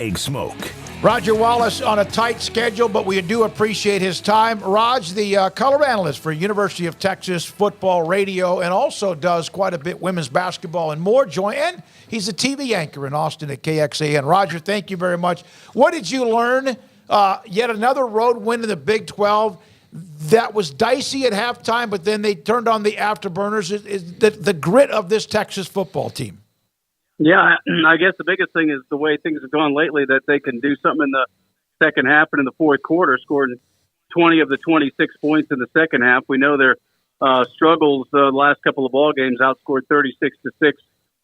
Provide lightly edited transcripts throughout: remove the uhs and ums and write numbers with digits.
Egg Smoak. Roger Wallace on a tight schedule, but we do appreciate his time. Raj, the color analyst for University of Texas Football Radio, and also does quite a bit women's basketball and more. And he's a TV anchor in Austin at KXAN. Roger, thank you very much. What did you learn? Yet another road win in the Big 12. That was dicey at halftime, but then they turned on the afterburners. Is the grit of this Texas football team? Yeah, I guess the biggest thing is the way things have gone lately, that they can do something in the second half and in the fourth quarter, scoring 20 of the 26 points in the second half. We know their struggles the last couple of ball games, outscored 36-6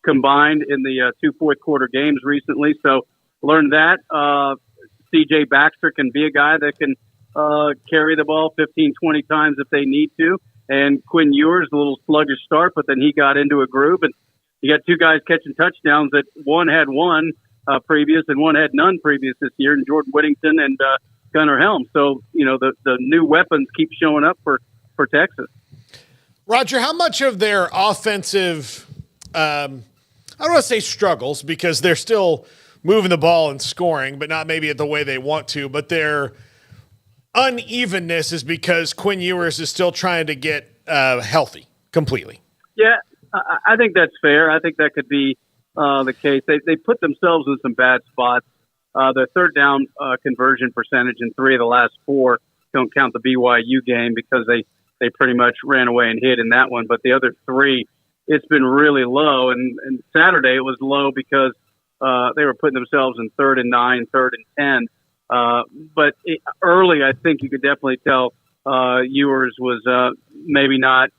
combined in the two fourth quarter games recently. So learned that. C.J. Baxter can be a guy that can carry the ball 15, 20 times if they need to. And Quinn Ewers, a little sluggish start, but then he got into a groove. And you got two guys catching touchdowns that one had one previous and one had none previous this year, and Jordan Whittington and Gunnar Helm. So, the new weapons keep showing up for Texas. Roger, how much of their offensive, I don't want to say struggles, because they're still moving the ball and scoring, but not maybe the way they want to, but their unevenness is because Quinn Ewers is still trying to get healthy completely? Yeah. I think that's fair. I think that could be the case. They put themselves in some bad spots. Their third down conversion percentage in 3 of the last 4, don't count the BYU game because they pretty much ran away and hid in that one. But the other 3, it's been really low. And Saturday it was low because they were putting themselves in 3rd and 9, 3rd and 10. But early, I think you could definitely tell Ewers was maybe not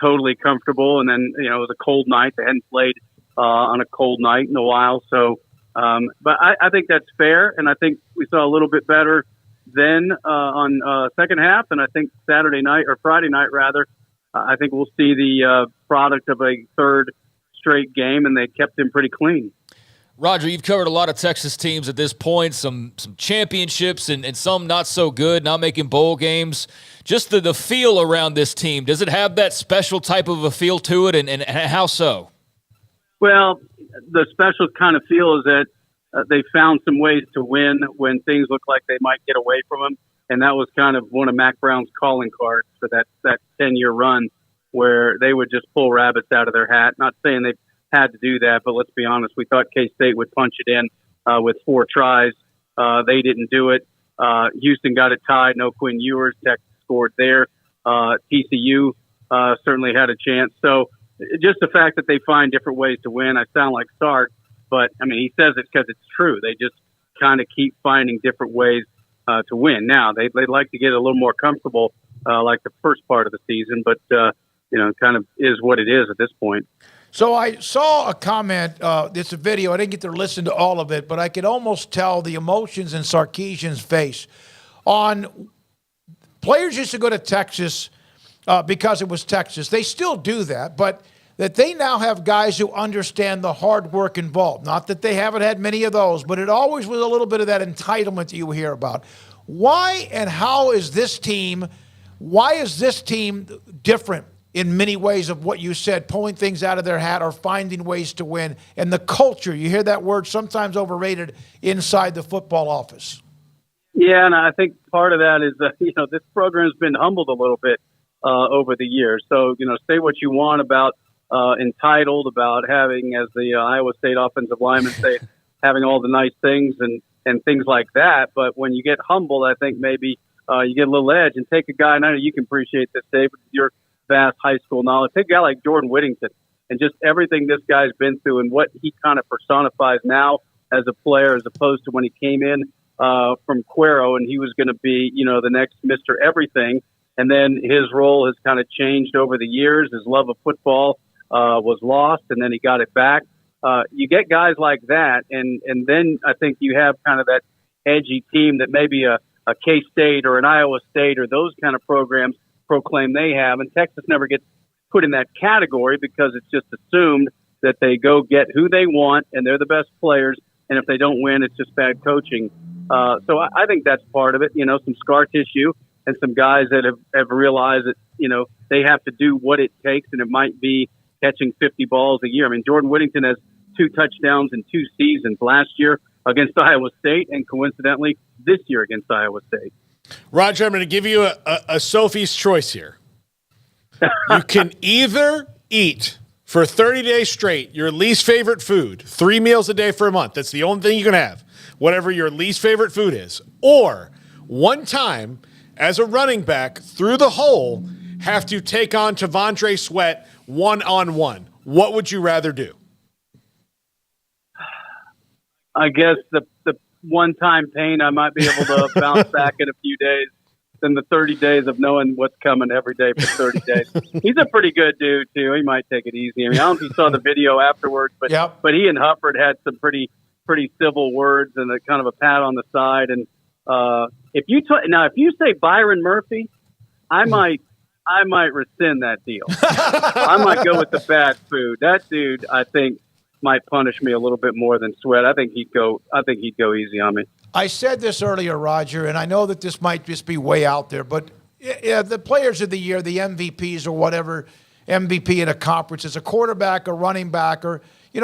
totally comfortable, and then it was a cold night. They hadn't played on a cold night in a while, so. But I think that's fair, and I think we saw a little bit better then on second half, and I think Friday night rather. I think we'll see the product of a third straight game, and they kept him pretty clean. Roger, you've covered a lot of Texas teams at this point, some championships and some not so good, not making bowl games. Just the feel around this team, does it have that special type of a feel to it, and how so? Well, the special kind of feel is that they found some ways to win when things looked like they might get away from them, and that was kind of one of Mac Brown's calling cards for that 10-year run where they would just pull rabbits out of their hat. Not saying they've had to do that, but let's be honest, we thought K-State would punch it in with 4 tries. They didn't do it. Houston got it tied. No Quinn Ewers. Texas scored there. TCU certainly had a chance. So just the fact that they find different ways to win, I sound like Sark, but I mean, he says it because it's true. They just kind of keep finding different ways to win. Now, they'd like to get a little more comfortable like the first part of the season, but, kind of is what it is at this point. So I saw a comment, it's a video, I didn't get to listen to all of it, but I could almost tell the emotions in Sarkisian's face on players used to go to Texas because it was Texas. They still do that, but that they now have guys who understand the hard work involved. Not that they haven't had many of those, but it always was a little bit of that entitlement that you hear about. Why and how is this team different in many ways of what you said, pulling things out of their hat or finding ways to win, and the culture, you hear that word sometimes overrated inside the football office? Yeah, and I think part of that is that, this program's been humbled a little bit over the years. So, say what you want about entitled, about having, as the Iowa State offensive lineman say, having all the nice things and things like that. But when you get humbled, I think maybe you get a little edge. And take a guy, and I know you can appreciate this, David, your vast high school knowledge. Take a guy like Jordan Whittington and just everything this guy's been through and what he kind of personifies now as a player as opposed to when he came in from Cuero and he was going to be, the next Mr. Everything. And then his role has kind of changed over the years. His love of football was lost, and then he got it back. You get guys like that, and then I think you have kind of that edgy team that maybe a K-State or an Iowa State or those kind of programs proclaim they have, and Texas never gets put in that category because it's just assumed that they go get who they want and they're the best players, and if they don't win, it's just bad coaching. So I think that's part of it, some scar tissue and some guys that have realized that, they have to do what it takes, and it might be catching 50 balls a year. I mean, Jordan Whittington has 2 touchdowns in 2 seasons. Last year, against Iowa State, and coincidentally this year against Iowa State. Roger, I'm going to give you a Sophie's choice here. You can either eat for 30 days straight your least favorite food, 3 meals a day for a month. That's the only thing you can have, whatever your least favorite food is. Or one time, as a running back, through the hole, have to take on T'Vondre Sweat one-on-one. What would you rather do? I guess the one-time pain, I might be able to bounce back in a few days than the 30 days of knowing what's coming every day for 30 days. He's a pretty good dude, too. He might take it easy. I mean, I don't know if you saw the video afterwards, but he and Hufford had some pretty civil words and a kind of a pat on the side. And if you say Byron Murphy, I might rescind that deal. I might go with the bad food. That dude, I think, might punish me a little bit more than Sweat. I think he'd go easy on me. I said this earlier, Roger, and I know that this might just be way out there, but the players of the year, the MVPs or whatever, MVP in a conference, is a quarterback, a running back, or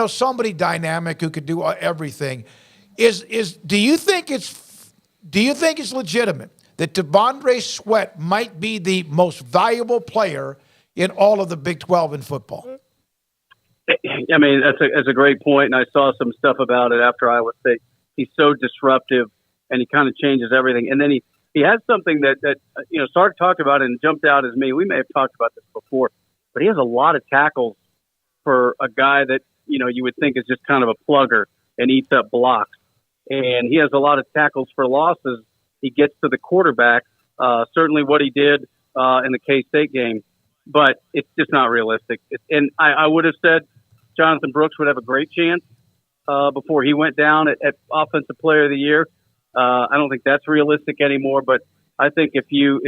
somebody dynamic who could do everything. Do you think it's legitimate that T'Vondre Sweat might be the most valuable player in all of the Big 12 in football? I mean, that's a great point, and I saw some stuff about it after Iowa State. He's so disruptive, and he kind of changes everything. And then he has something that Sark talked about and jumped out as me. We may have talked about this before, but he has a lot of tackles for a guy that you would think is just kind of a plugger and eats up blocks. And he has a lot of tackles for losses. He gets to the quarterback. Certainly, what he did in the K-State game, but it's just not realistic. And I would have said Jonathan Brooks would have a great chance before he went down at Offensive Player of the Year. I don't think that's realistic anymore, but I think if you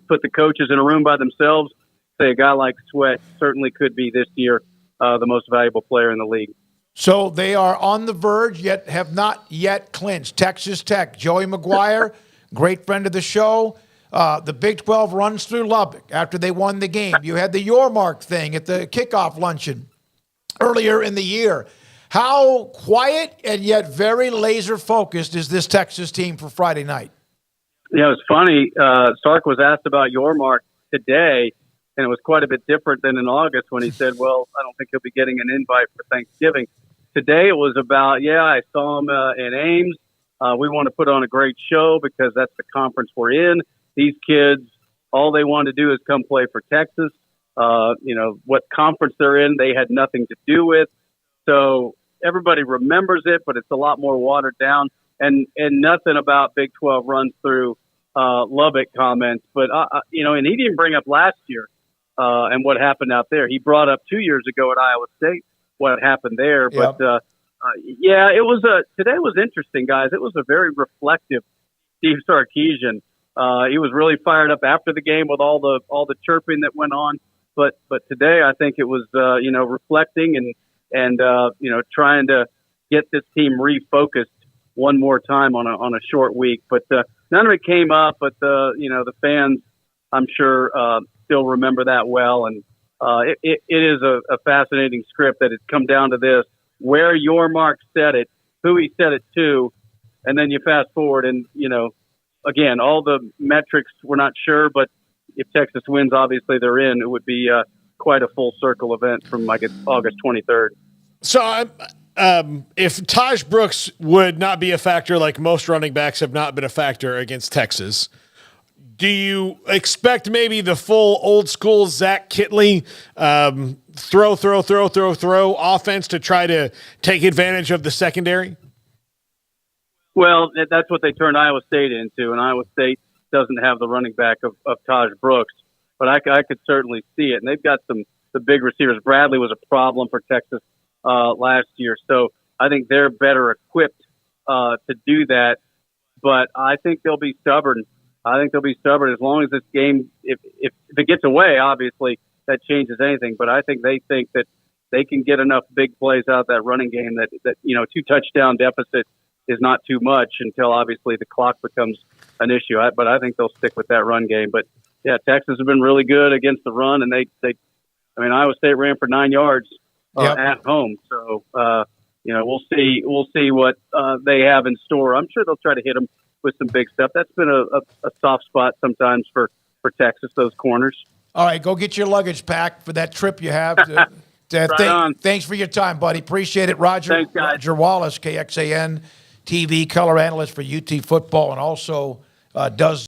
put the coaches in a room by themselves, say a guy like Sweat certainly could be this year the most valuable player in the league. So they are on the verge, yet have not yet clinched. Texas Tech, Joey McGuire, great friend of the show. The Big 12 runs through Lubbock after they won the game. You had the Your Mark thing at the kickoff luncheon earlier in the year. How quiet and yet very laser-focused is this Texas team for Friday night? Yeah, it was funny. Sark was asked about Your Mark today, and it was quite a bit different than in August when he said, well, I don't think he'll be getting an invite for Thanksgiving. Today it was about, I saw him in Ames. We want to put on a great show because that's the conference we're in. These kids, all they want to do is come play for Texas. What conference they're in, they had nothing to do with. So everybody remembers it, but it's a lot more watered down. And nothing about Big 12 runs through Lubbock comments. But, and he didn't bring up last year and what happened out there. He brought up 2 years ago at Iowa State what happened there. Yep. But, today was interesting, guys. It was a very reflective Steve Sarkisian. He was really fired up after the game with all the chirping that went on. But today I think it was, reflecting and trying to get this team refocused one more time on a short week. But none of it came up, but the fans, I'm sure, still remember that well. And it is a fascinating script that it's come down to this, where Your Mark said it, who he said it to, and then you fast forward and, again, all the metrics we're not sure, but if Texas wins, obviously they're in. It would be quite a full circle event from, I guess, August 23rd. So if Taj Brooks would not be a factor like most running backs have not been a factor against Texas, do you expect maybe the full old school Zach Kitley throw offense to try to take advantage of the secondary? Well, that's what they turned Iowa State into, and Iowa State doesn't have the running back of Taj Brooks, but I could certainly see it. And they've got the big receivers. Bradley was a problem for Texas last year, so I think they're better equipped to do that. But I think they'll be stubborn. As long as this game, if it gets away, obviously that changes anything. But I think they think that they can get enough big plays out of that running game that 2 touchdown deficit is not too much until obviously the clock becomes an issue. But I think they'll stick with that run game. But yeah, Texas has been really good against the run, and Iowa State ran for 9 yards at home. So we'll see what they have in store. I'm sure they'll try to hit them with some big stuff. That's been a soft spot sometimes for Texas, those corners. All right, go get your luggage packed for that trip you have. Thanks for your time, buddy. Appreciate it, Roger. Thanks, guys. Roger Wallace, KXAN TV color analyst for UT football, and also does